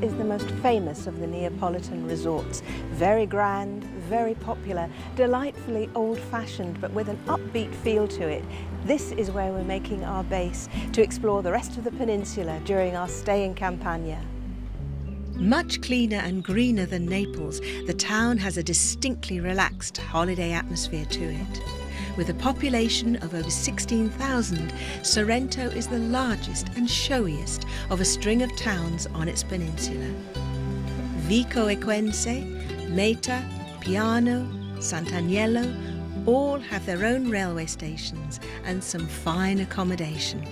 is the most famous of the Neapolitan resorts. Very grand, very popular, delightfully old-fashioned, but with an upbeat feel to it. This is where we're making our base to explore the rest of the peninsula during our stay in Campania. Much cleaner and greener than Naples, the town has a distinctly relaxed holiday atmosphere to it. With a population of over 16,000, Sorrento is the largest and showiest of a string of towns on its peninsula. Vico Equense, Meta, Piano, Sant'Agnello all have their own railway stations and some fine accommodation.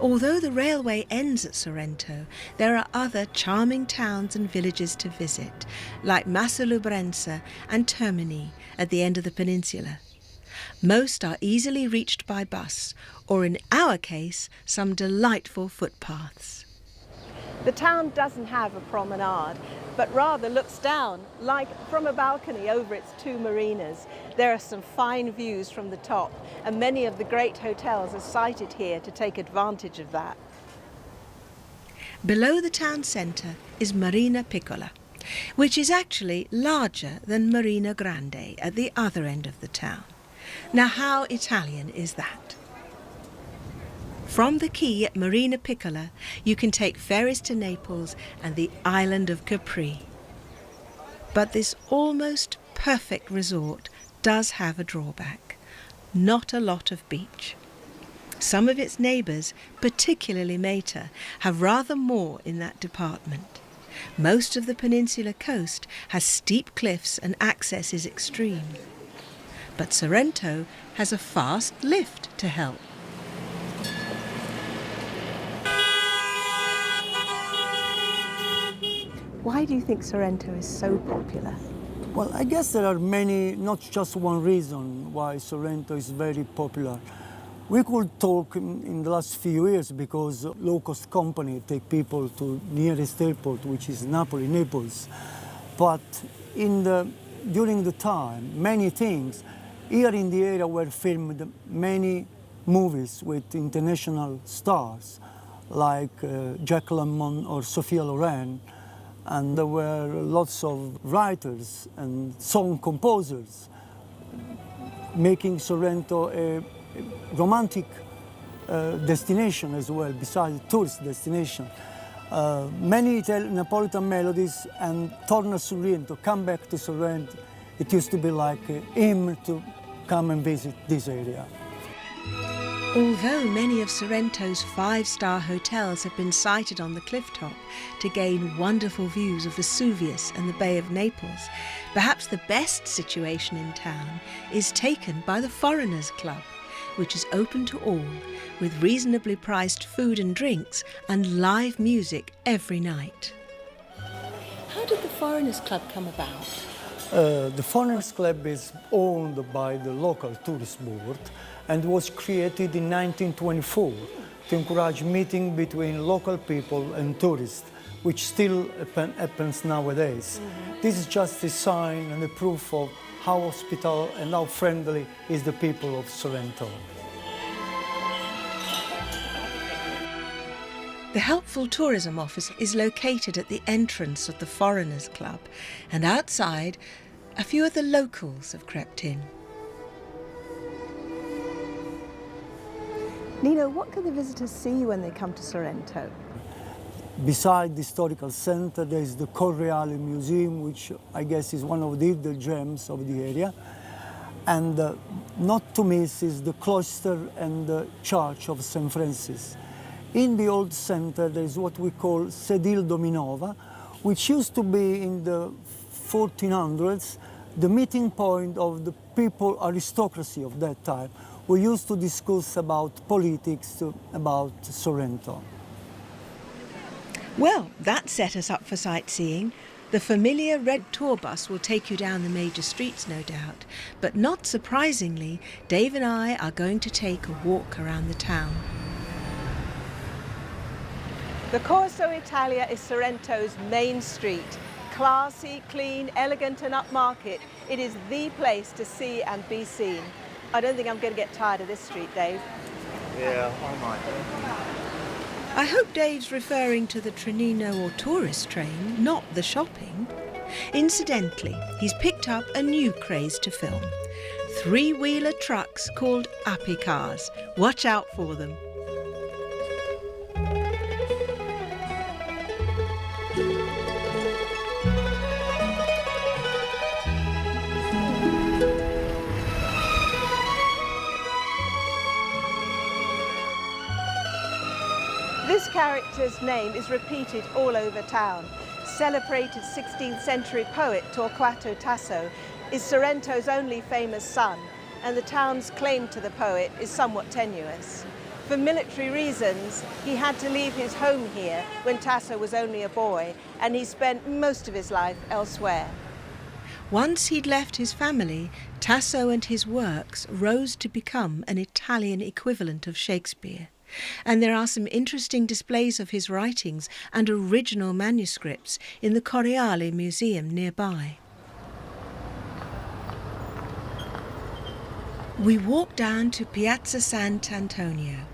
Although the railway ends at Sorrento, there are other charming towns and villages to visit, like Massalubrenza and Termini at the end of the peninsula. Most are easily reached by bus, or in our case, some delightful footpaths. The town doesn't have a promenade, but rather looks down, like from a balcony over its two marinas. There are some fine views from the top, and many of the great hotels are sited here to take advantage of that. Below the town centre is Marina Piccola, which is actually larger than Marina Grande at the other end of the town. Now, how Italian is that? From the quay at Marina Piccola, you can take ferries to Naples and the island of Capri. But this almost perfect resort does have a drawback: not a lot of beach. Some of its neighbours, particularly Meta, have rather more in that department. Most of the peninsula coast has steep cliffs and access is extreme. But Sorrento has a fast lift to help. Why do you think Sorrento is so popular? Well, I guess there are many, not just one reason why Sorrento is very popular. We could talk in the last few years because low-cost company take people to nearest airport, which is Naples. But during the time, many things here in the area were filmed, many movies with international stars like Jack Lemmon or Sophia Loren. And there were lots of writers and song composers making Sorrento a romantic destination as well, besides a tourist destination. Many Neapolitan melodies and Torna sul Riento, come back to Sorrento. It used to be like a hymn to come and visit this area. Although many of Sorrento's five-star hotels have been sited on the cliff top to gain wonderful views of Vesuvius and the Bay of Naples, perhaps the best situation in town is taken by the Foreigners Club, which is open to all, with reasonably priced food and drinks and live music every night. How did the Foreigners Club come about? The Foreigners Club is owned by the local tourist board and was created in 1924 to encourage meeting between local people and tourists, which still happens nowadays. This is just a sign and a proof of how hospitable and how friendly is the people of Sorrento. The Helpful Tourism Office is located at the entrance of the Foreigners Club, and outside, a few of the locals have crept in. Nino, what can the visitors see when they come to Sorrento? Beside the historical center, there is the Correale Museum, which I guess is one of the hidden gems of the area. And not to miss is the cloister and the church of St. Francis. In the old center, there is what we call Sedile Dominova, which used to be in the 1400s the meeting point of the people aristocracy of that time. We used to discuss about politics, about Sorrento. Well, that set us up for sightseeing. The familiar red tour bus will take you down the major streets, no doubt. But not surprisingly, Dave and I are going to take a walk around the town. The Corso Italia is Sorrento's main street. Classy, clean, elegant and upmarket. It is the place to see and be seen. I don't think I'm going to get tired of this street, Dave. Yeah, I might. I hope Dave's referring to the Trinino or tourist train, not the shopping. Incidentally, he's picked up a new craze to film. Three-wheeler trucks called Appy cars. Watch out for them. This character's name is repeated all over town. Celebrated 16th century poet Torquato Tasso is Sorrento's only famous son, and the town's claim to the poet is somewhat tenuous. For military reasons, he had to leave his home here when Tasso was only a boy, and he spent most of his life elsewhere. Once he'd left his family, Tasso and his works rose to become an Italian equivalent of Shakespeare. And there are some interesting displays of his writings and original manuscripts in the Correale Museum nearby. We walk down to Piazza Sant'Antonio.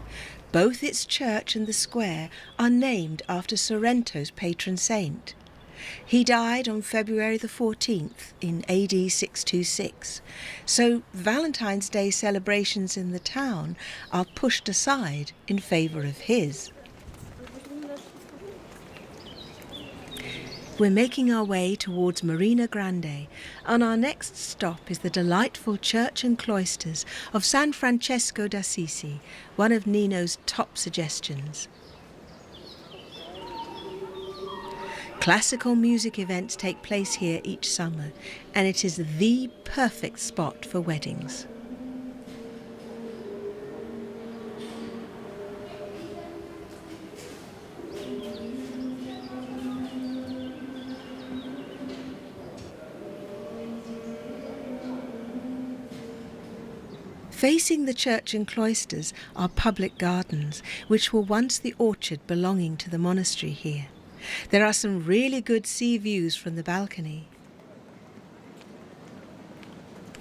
Both its church and the square are named after Sorrento's patron saint. He died on February the 14th in AD 626, so Valentine's Day celebrations in the town are pushed aside in favour of his. We're making our way towards Marina Grande, and our next stop is the delightful church and cloisters of San Francesco d'Assisi, one of Nino's top suggestions. Classical music events take place here each summer, and it is the perfect spot for weddings. Facing the church and cloisters are public gardens, which were once the orchard belonging to the monastery here. There are some really good sea views from the balcony.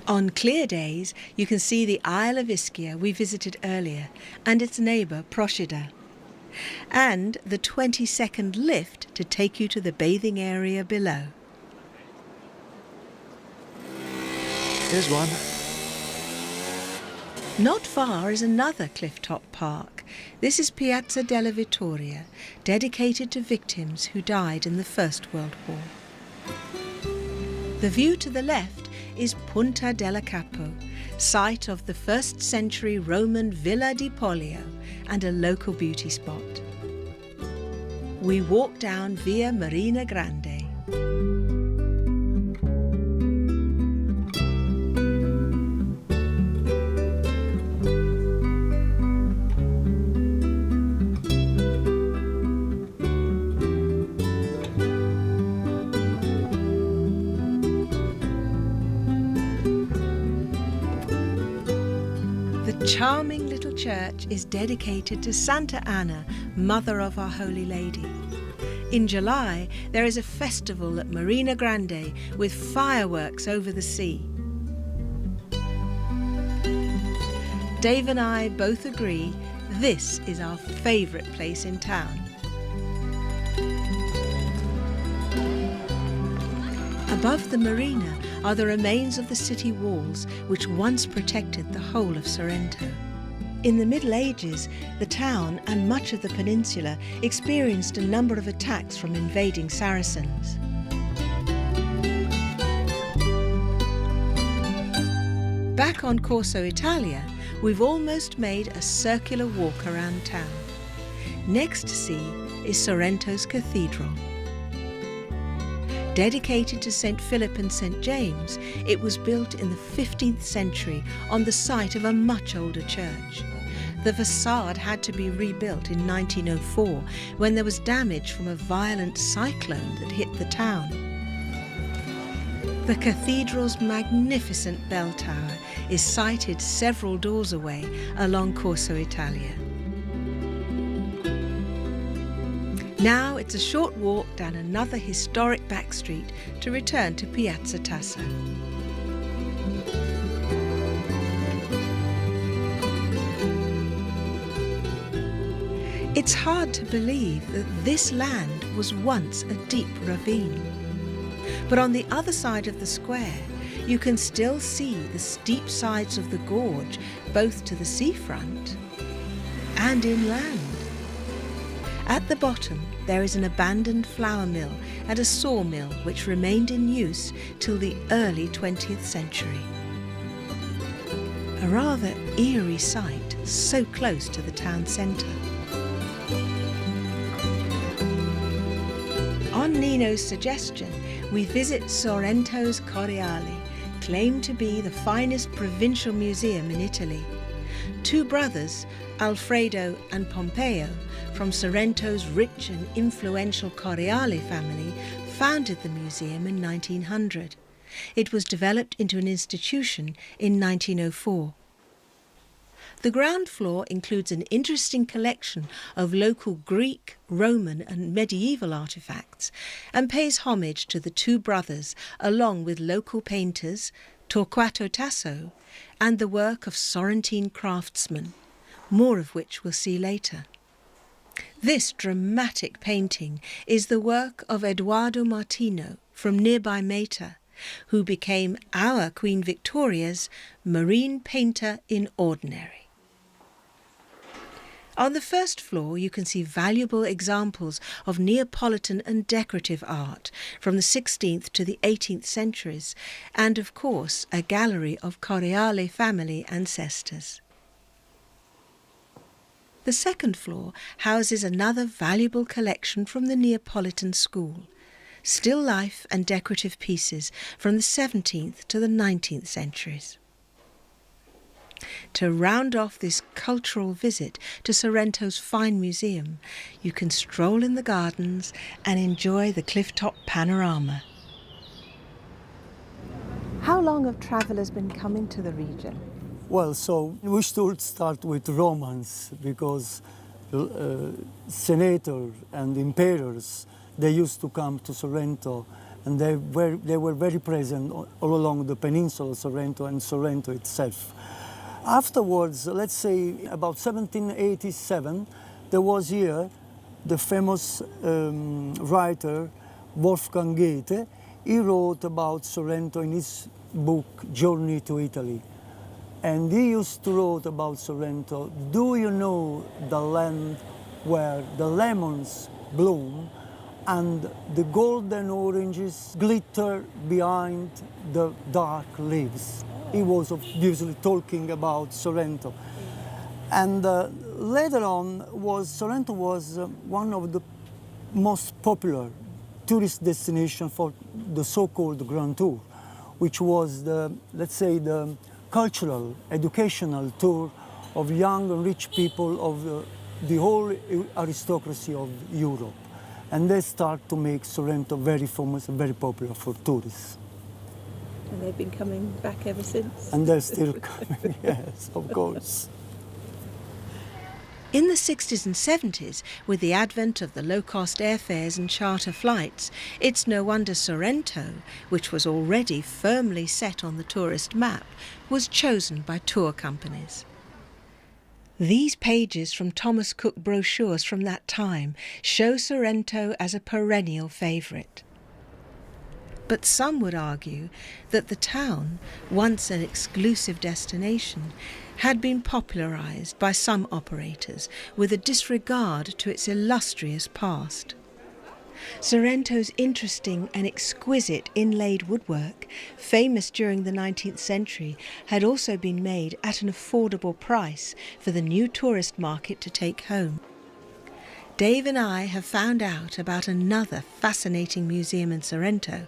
On clear days, you can see the Isle of Ischia we visited earlier and its neighbour Procida, and the 20-second lift to take you to the bathing area below. Here's one. Not far is another clifftop park. This is Piazza della Vittoria, dedicated to victims who died in the First World War. The view to the left is Punta della Capo, site of the 1st century Roman Villa di Pollio and a local beauty spot. We walk down Via Marina Grande. The charming little church is dedicated to Santa Anna, Mother of Our Holy Lady. In July, there is a festival at Marina Grande with fireworks over the sea. Dave and I both agree this is our favourite place in town. Above the marina are the remains of the city walls which once protected the whole of Sorrento. In the Middle Ages, the town and much of the peninsula experienced a number of attacks from invading Saracens. Back on Corso Italia, we've almost made a circular walk around town. Next to see is Sorrento's Cathedral. Dedicated to St. Philip and St. James, it was built in the 15th century on the site of a much older church. The facade had to be rebuilt in 1904 when there was damage from a violent cyclone that hit the town. The cathedral's magnificent bell tower is sited several doors away along Corso Italia. Now it's a short walk down another historic back street to return to Piazza Tasso. It's hard to believe that this land was once a deep ravine. But on the other side of the square, you can still see the steep sides of the gorge, both to the seafront and inland. At the bottom, there is an abandoned flour mill and a sawmill which remained in use till the early 20th century. A rather eerie sight, so close to the town centre. On Nino's suggestion, we visit Sorrento's Coriali, claimed to be the finest provincial museum in Italy. Two brothers, Alfredo and Pompeo, from Sorrento's rich and influential Coriali family, founded the museum in 1900. It was developed into an institution in 1904. The ground floor includes an interesting collection of local Greek, Roman and medieval artefacts and pays homage to the two brothers along with local painters, Torquato Tasso, and the work of Sorrentine craftsmen, more of which we'll see later. This dramatic painting is the work of Edoardo Martino from nearby Meta, who became our Queen Victoria's marine painter in ordinary. On the first floor you can see valuable examples of Neapolitan and decorative art from the 16th to the 18th centuries, and of course a gallery of Coriali family ancestors. The second floor houses another valuable collection from the Neapolitan school, still life and decorative pieces from the 17th to the 19th centuries. To round off this cultural visit to Sorrento's fine museum, you can stroll in the gardens and enjoy the clifftop panorama. How long have travellers been coming to the region? Well, so we should start with Romans, because senators and emperors, they used to come to Sorrento, and they were very present all along the peninsula of Sorrento and Sorrento itself. Afterwards, let's say about 1787, there was here the famous writer Wolfgang Goethe. He wrote about Sorrento in his book Journey to Italy. And he used to write about Sorrento, do you know the land where the lemons bloom and the golden oranges glitter behind the dark leaves? He was obviously talking about Sorrento. And later on, Sorrento was one of the most popular tourist destinations for the so-called Grand Tour, which was let's say, the cultural, educational tour of young and rich people of the whole aristocracy of Europe. And they start to make Sorrento very famous and very popular for tourists. And they've been coming back ever since? And they're still coming, yes, of course. In the 60s and 70s, with the advent of the low-cost airfares and charter flights, it's no wonder Sorrento, which was already firmly set on the tourist map, was chosen by tour companies. These pages from Thomas Cook brochures from that time show Sorrento as a perennial favourite. But some would argue that the town, once an exclusive destination, had been popularised by some operators with a disregard to its illustrious past. Sorrento's interesting and exquisite inlaid woodwork, famous during the 19th century, had also been made at an affordable price for the new tourist market to take home. Dave and I have found out about another fascinating museum in Sorrento,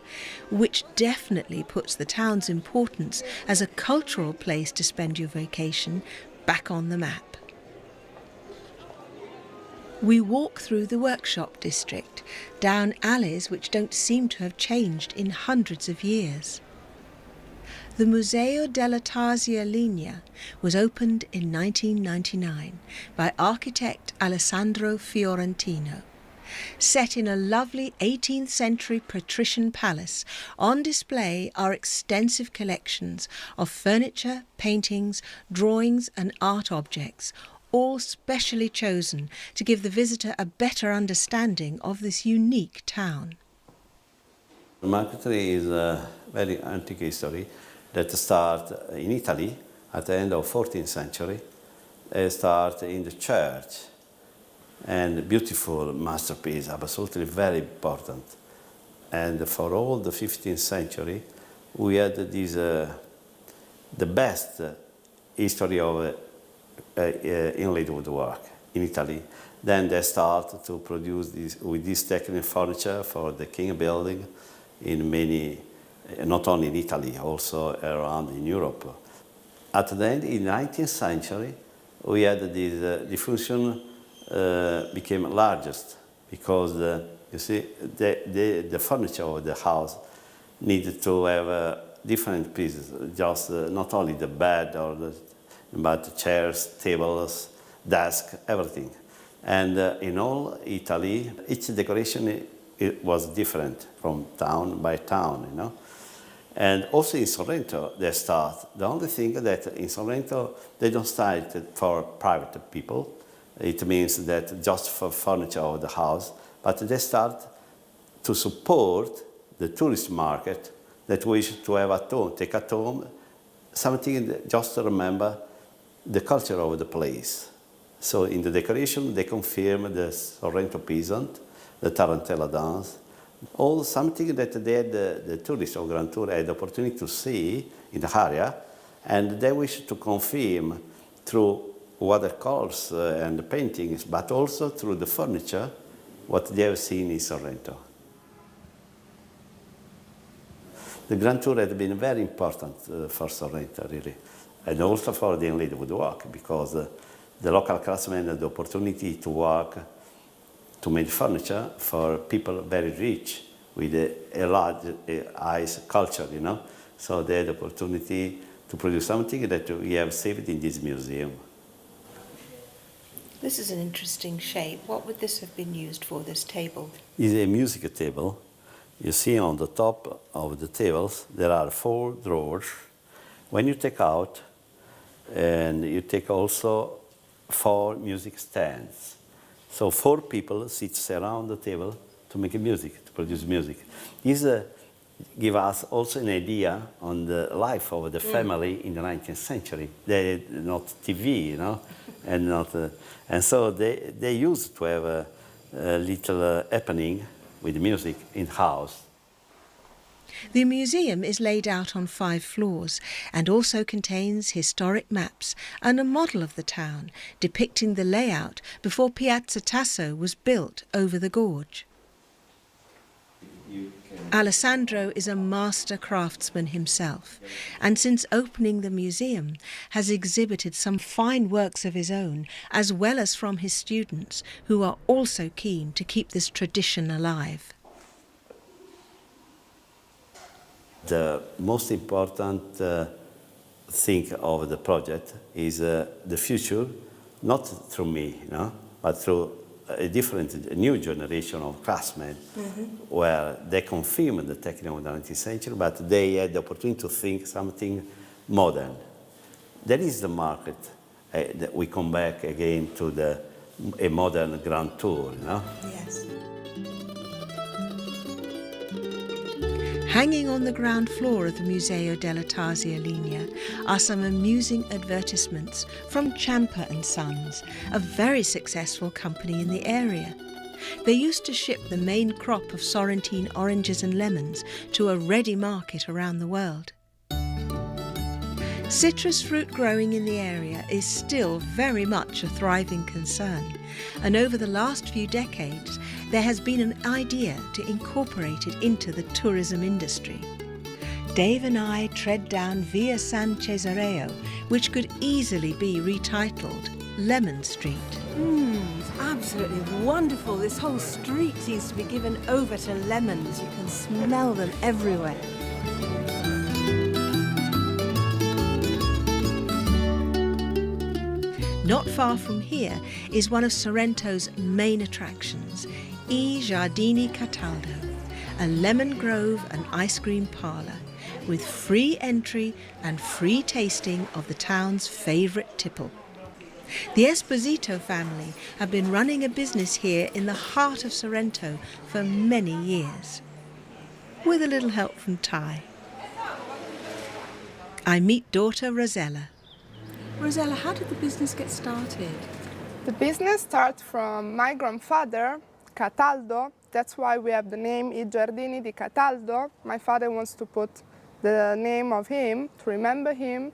which definitely puts the town's importance as a cultural place to spend your vacation back on the map. We walk through the workshop district, down alleys which don't seem to have changed in hundreds of years. The Museo della Tarsia Lignea was opened in 1999 by architect Alessandro Fiorentino. Set in a lovely 18th century patrician palace, on display are extensive collections of furniture, paintings, drawings and art objects, all specially chosen to give the visitor a better understanding of this unique town. Marqueterie is a very antique history that starts in Italy at the end of 14th century. It starts in the church, and beautiful masterpiece, absolutely very important. And for all the 15th century, we had this, the best history of inlaid woodwork in Italy. Then they start to produce this, with this technical furniture for the King building in many, not only in Italy, also around in Europe. At the end, in the 19th century, we had this diffusion became largest because you see the furniture of the house needed to have different pieces, just not only the bed but chairs, tables, desk, everything. And in all Italy, each decoration it was different from town by town, you know. And also in Sorrento, they start. The only thing that in Sorrento, they don't start for private people. It means that just for furniture of the house, but they start to support the tourist market that wish to have at home, take at home, something just to remember the culture of the place. So in the decoration, they confirm the Sorrento peasant, the Tarantella dance, all something that they had, the tourists of Grand Tour had the opportunity to see in the area, and they wish to confirm through watercolors and paintings, but also through the furniture, what they have seen in Sorrento. The Grand Tour had been very important for Sorrento, really, and also for the inlaid woodwork, because the local craftsmen had the opportunity to work to make furniture for people very rich with a large eyes culture, you know. So they had the opportunity to produce something that we have saved in this museum. This is an interesting shape. What would this have been used for, this table? It's a music table. You see on the top of the tables there are 4 drawers. When you take out, and you take also 4 music stands. So 4 people sit around the table to make music, to produce music. This gives us also an idea on the life of the family in the 19th century. They had not TV, you know, and not, and so they used to have a little happening with music in house. The museum is laid out on 5 floors and also contains historic maps and a model of the town depicting the layout before Piazza Tasso was built over the gorge. Alessandro is a master craftsman himself, and since opening the museum has exhibited some fine works of his own as well as from his students, who are also keen to keep this tradition alive. The most important thing of the project is the future, not through me, you know, but through a new generation of craftsmen, where they confirm the technique of the 19th century, but they had the opportunity to think something modern. That is the market. That we come back again to a modern Grand Tour, you know? Yes. Hanging on the ground floor of the Museo della Tarsia Lignea are some amusing advertisements from Ciampa & Sons, a very successful company in the area. They used to ship the main crop of Sorrentine oranges and lemons to a ready market around the world. Citrus fruit growing in the area is still very much a thriving concern, and over the last few decades there has been an idea to incorporate it into the tourism industry. Dave and I tread down Via San Cesareo, which could easily be retitled Lemon Street. It's absolutely wonderful. This whole street seems to be given over to lemons. You can smell them everywhere. Not far from here is one of Sorrento's main attractions, I Giardini Cataldo, a lemon grove and ice cream parlour with free entry and free tasting of the town's favourite tipple. The Esposito family have been running a business here in the heart of Sorrento for many years, with a little help from Ty. I meet daughter Rosella. Rosella, how did the business get started? The business starts from my grandfather, Cataldo. That's why we have the name I Giardini di Cataldo. My father wants to put the name of him to remember him.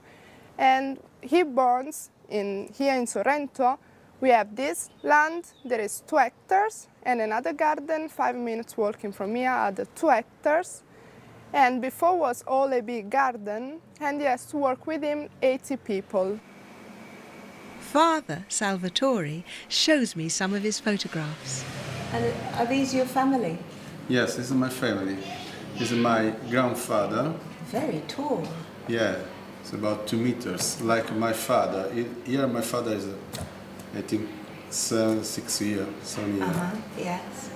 And he born here in Sorrento. We have this land, there is 2 hectares, and another garden 5 minutes walking from here are the 2 hectares. And before was all a big garden, and he has to work with him 80 people. Father Salvatore shows me some of his photographs. And are these your family? Yes, this is my family. This is my grandfather. Very tall. Yeah, it's about 2 meters, like my father. Here my father is, I think, 7 years. Yes.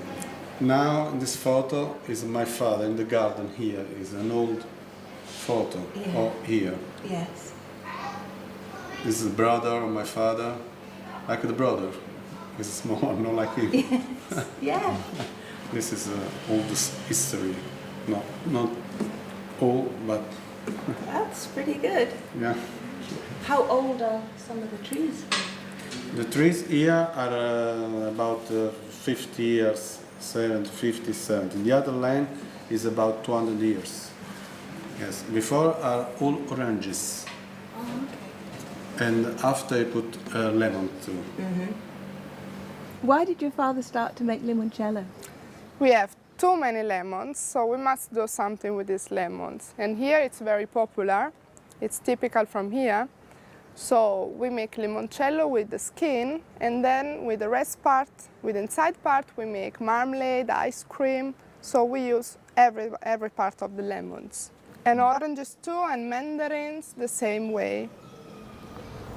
Now in this photo is my father in the garden here. Is an old photo here. Yes. This is the brother of my father, like the brother. He's small, not like him. Yes. Yeah. This is oldest history. No, not old, but That's pretty good. yeah. How old are some of the trees? The trees here are about 50 years, 50, 70. The other land is about 200 years. Yes, before are all oranges. Oh, okay. And after I put lemon too. Mm-hmm. Why did your father start to make limoncello? We have too many lemons, so we must do something with these lemons. And here it's very popular. It's typical from here. So we make limoncello with the skin, and then with the rest part, with the inside part, we make marmalade, ice cream. So we use every part of the lemons. And oranges too, and mandarins the same way.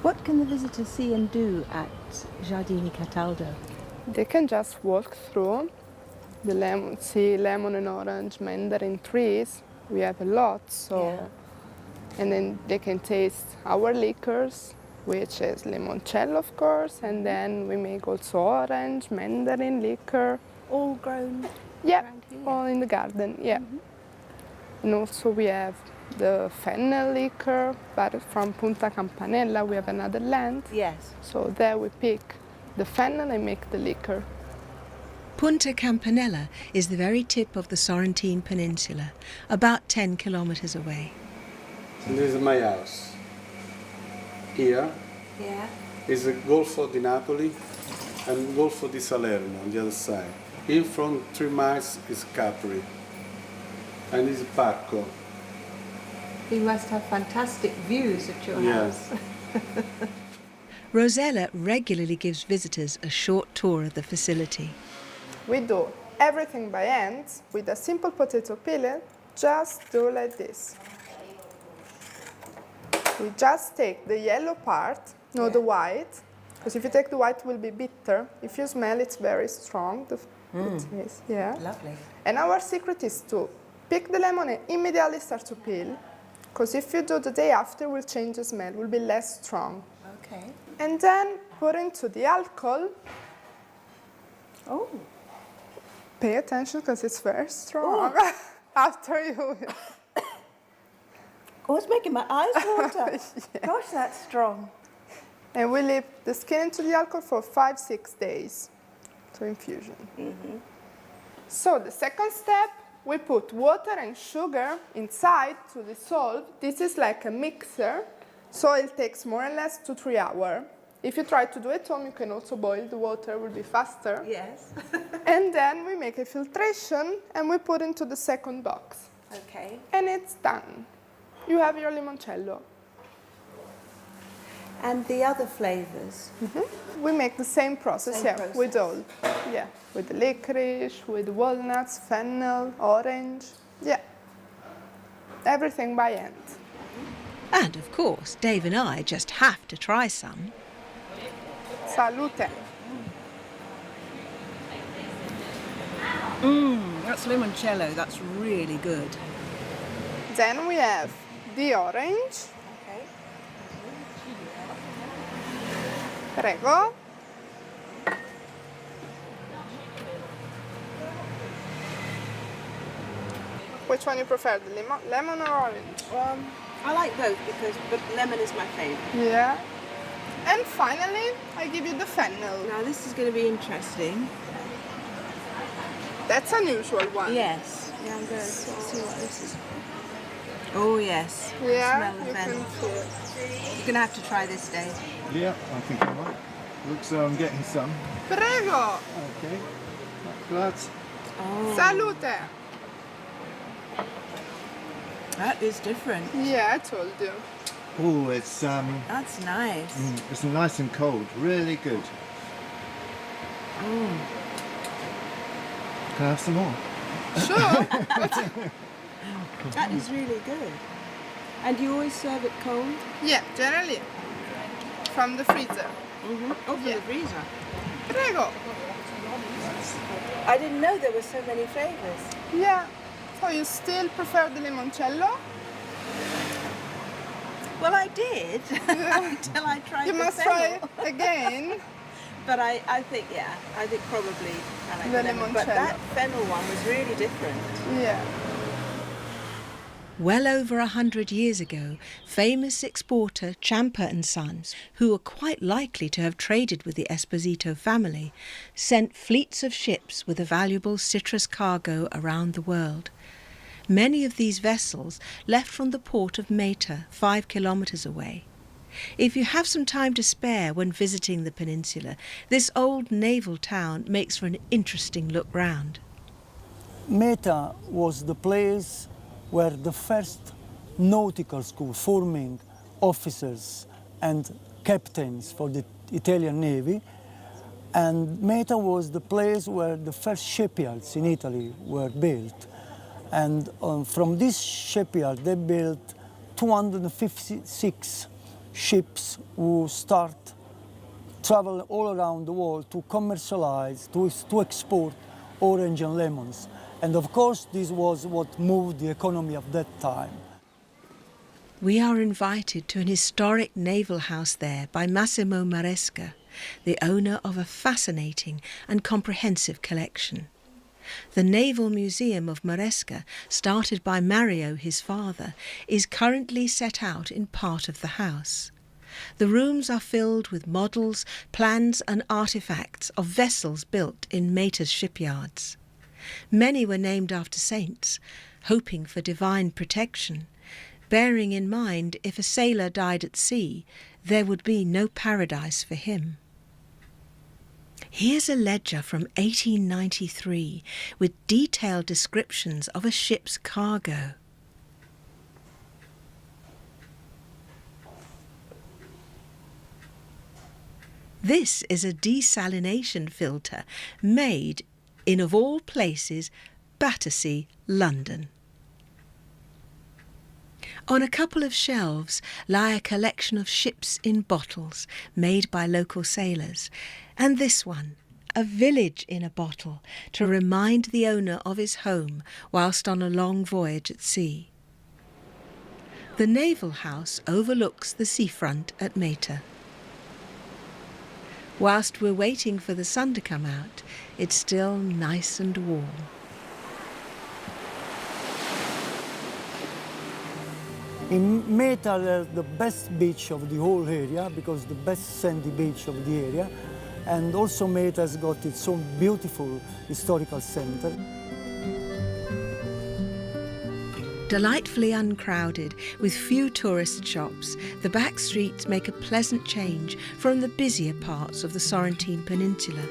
What can the visitor see and do at Giardini Cataldo? They can just walk through the lemon, see lemon and orange, mandarin trees. We have a lot, so. Yeah. And then they can taste our liquors, which is limoncello, of course, and then we make also orange, mandarin liquor. All grown Yeah, around here? all in the garden, yeah. And also we have the fennel liquor, but from Punta Campanella we have another land. Yes. So there we pick the fennel and make the liquor. Punta Campanella is the very tip of the Sorrentine Peninsula, about 10 kilometers away. And this is my house. Here Yeah. is the Golfo di Napoli and Golfo di Salerno on the other side. In front 3 miles is Capri. And this is Parco. You must have fantastic views at your Yes. house. Rosella regularly gives visitors a short tour of the facility. We do everything by hand with a simple potato peeler, just do like this. We just take the yellow part, not the white, because if you take the white it will be bitter. If you smell it's very strong, the taste, yeah. Lovely. And our secret is to pick the lemon and immediately start to peel, because if you do the day after, it will change the smell, will be less strong. Okay. And then pour into the alcohol. Oh. Pay attention because it's very strong. After you. Oh, it's making my eyes water. Gosh, that's strong. And we leave the skin into the alcohol for 5-6 days to infusion. So the second step, we put water and sugar inside to dissolve. This is like a mixer, so it takes more or less 2-3 hours. If you try to do it at home, you can also boil the water, it will be faster. Yes. And then we make a filtration and we put into the second box. Okay. And it's done. You have your limoncello. And the other flavours? We make the same process, Same yeah, process. with all. Yeah, with the licorice, with walnuts, fennel, orange. Yeah. Everything by hand. And of course, Dave and I just have to try some. Salute. That's limoncello, that's really good. Then we have the orange. Prego. Which one you prefer, the lemon or orange? I like both but lemon is my favourite. Yeah. And finally, I give you the fennel. Now this is going to be interesting. That's an unusual one. Yes. Yeah, I'm going to see what this is. Oh yes. Yeah, Smell the you fennel. can feel it. You're going to have to try this, Dave. Yeah, I think I might. Looks like I'm getting some. Prego. Okay. Glad. Oh, Salute. that is different. Yeah, I told you. Oh, it's That's nice. it's nice and cold. Really good. Can I have some more? Sure. That is really good. And you always serve it cold? Yeah, generally. From the freezer. Oh, from Yeah. the freezer. Prego. I didn't know there were so many flavours. Yeah. So you still prefer the limoncello? Well, I did until I tried You the must fennel. try again. But I think, yeah, I think probably I like The the lemon. But limoncello. that fennel one was really different. Yeah. Well over 100 years ago, famous exporter Champa and Sons, who were quite likely to have traded with the Esposito family, sent fleets of ships with a valuable citrus cargo around the world. Many of these vessels left from the port of Meta, 5 kilometres away. If you have some time to spare when visiting the peninsula, this old naval town makes for an interesting look round. Meta was the place where the first nautical school forming officers and captains for the Italian Navy, and Meta was the place where the first shipyards in Italy were built. And from this shipyard they built 256 ships who travel all around the world to commercialize, to export orange and lemons. And of course, this was what moved the economy of that time. We are invited to an historic naval house there by Massimo Maresca, the owner of a fascinating and comprehensive collection. The Naval Museum of Maresca, started by Mario, his father, is currently set out in part of the house. The rooms are filled with models, plans and artefacts of vessels built in Meta's shipyards. Many were named after saints, hoping for divine protection, bearing in mind if a sailor died at sea, there would be no paradise for him. Here's a ledger from 1893 with detailed descriptions of a ship's cargo. This is a desalination filter made in, of all places, Battersea, London. On a couple of shelves lie a collection of ships in bottles made by local sailors, and this one, a village in a bottle, to remind the owner of his home whilst on a long voyage at sea. The naval house overlooks the seafront at Meta. Whilst we're waiting for the sun to come out, it's still nice and warm. In Meta, there's the best beach of the whole area, because the best sandy beach of the area, and also Meta has got its own beautiful historical center. Delightfully uncrowded, with few tourist shops, the back streets make a pleasant change from the busier parts of the Sorrentine Peninsula.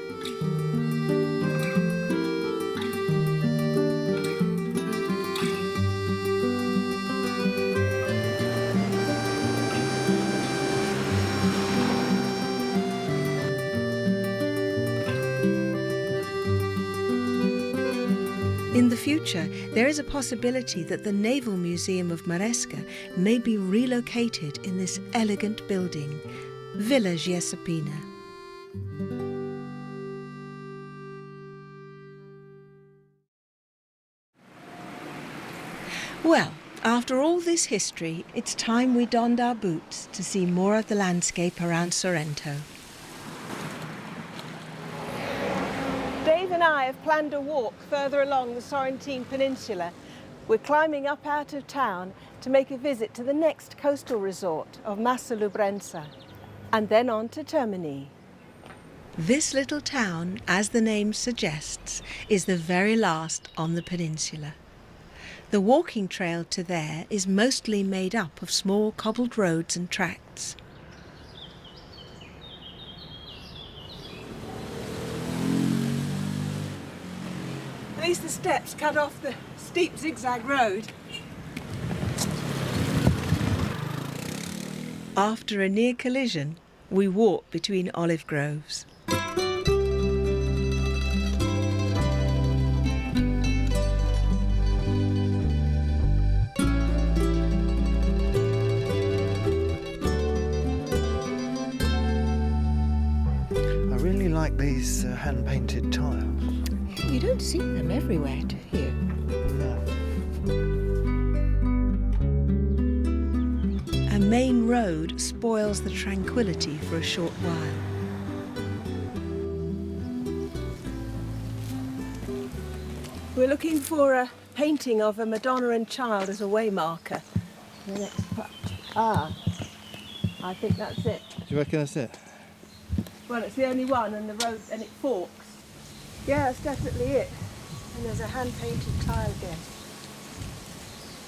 In the future, there is a possibility that the Naval Museum of Maresca may be relocated in this elegant building, Villa Giuseppina. Well, after all this history, it's time we donned our boots to see more of the landscape around Sorrento. planned a walk further along the Sorrentine Peninsula. We're climbing up out of town to make a visit to the next coastal resort of Massa Lubrenza, and then on to Termini. This little town, as the name suggests, is the very last on the peninsula. The walking trail to there is mostly made up of small cobbled roads and tracts. At least the steps cut off the steep zigzag road. After a near collision, we walk between olive groves. I really like these hand-painted tiles. You don't see them everywhere, do you? A main road spoils the tranquility for a short while. We're looking for a painting of a Madonna and Child as a waymarker. The next part. I think that's it. Do you reckon that's it? Well, it's the only one, and the road, and it forks. Yeah, that's definitely it. And there's a hand-painted tile again.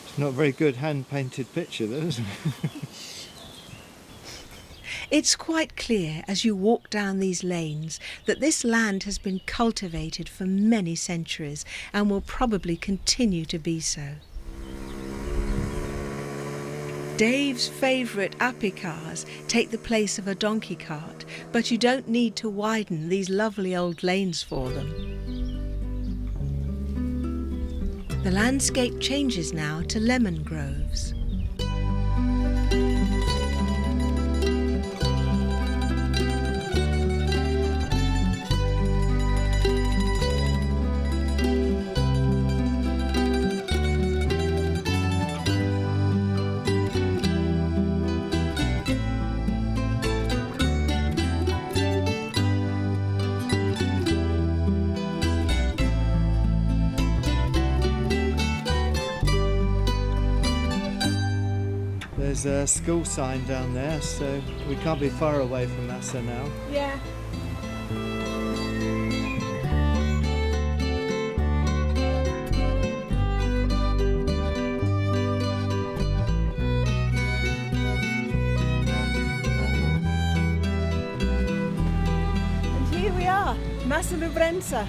It's not a very good hand-painted picture, though, is it? It's quite clear as you walk down these lanes that this land has been cultivated for many centuries and will probably continue to be so. Dave's favourite appy cars take the place of a donkey cart, but you don't need to widen these lovely old lanes for them. The landscape changes now to lemon groves. There's a school sign down there, so we can't be far away from Massa now. Yeah. And here we are, Massa Lubrenza.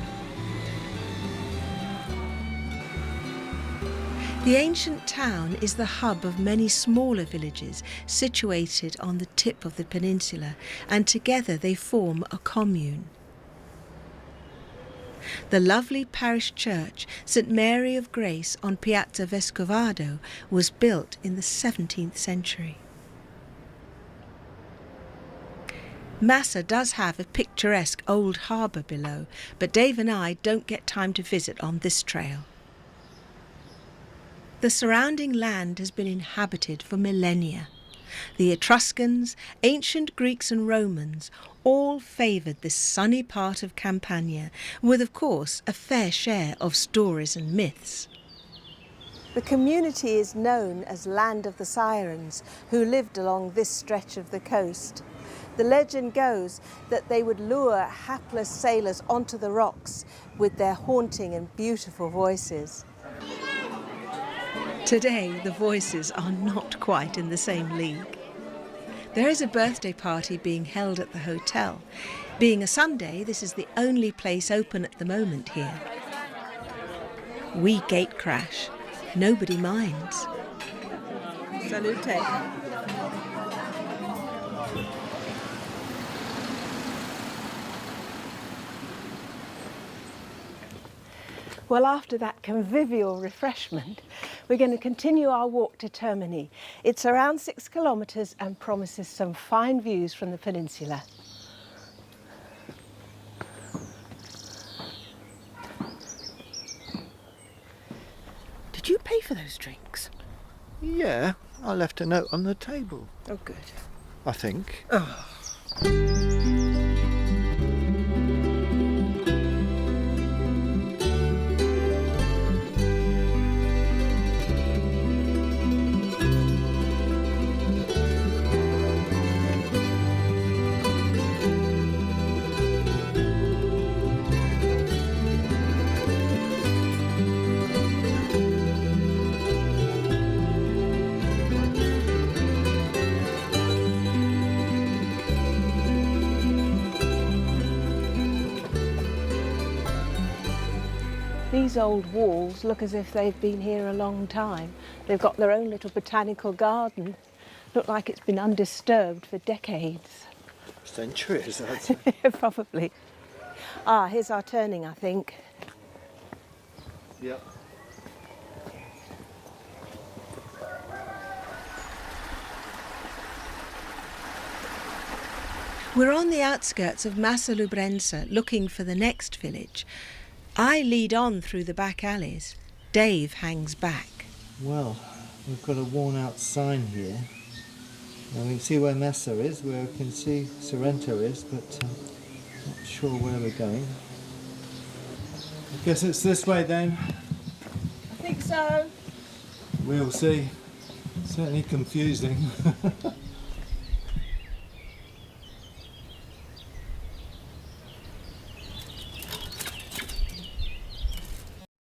The ancient town is the hub of many smaller villages situated on the tip of the peninsula, and together they form a commune. The lovely parish church, St Mary of Grace on Piazza Vescovado, was built in the 17th century. Massa does have a picturesque old harbour below, but Dave and I don't get time to visit on this trail. The surrounding land has been inhabited for millennia. The Etruscans, ancient Greeks and Romans all favoured this sunny part of Campania, with of course a fair share of stories and myths. The community is known as Land of the Sirens, who lived along this stretch of the coast. The legend goes that they would lure hapless sailors onto the rocks with their haunting and beautiful voices. Today, the voices are not quite in the same league. There is a birthday party being held at the hotel. Being a Sunday, this is the only place open at the moment here. We gate crash. Nobody minds. Salute. Well, after that convivial refreshment, we're going to continue our walk to Termini. It's around 6 kilometres and promises some fine views from the peninsula. Did you pay for those drinks? Yeah, I left a note on the table. Oh, good. I think. Oh. these old walls look as if they've been here a long time. They've got their own little botanical garden. Look like it's been undisturbed for decades. Centuries, I'd say. Probably. Ah, here's our turning, I think. Yep. We're on the outskirts of Massa Lubrenza, looking for the next village. I lead on through the back alleys. Dave hangs back. Well, we've got a worn-out sign here. Now we can see where Massa is, where we can see Sorrento is, but not sure where we're going. I guess it's this way then. I think so. We'll see. Certainly confusing.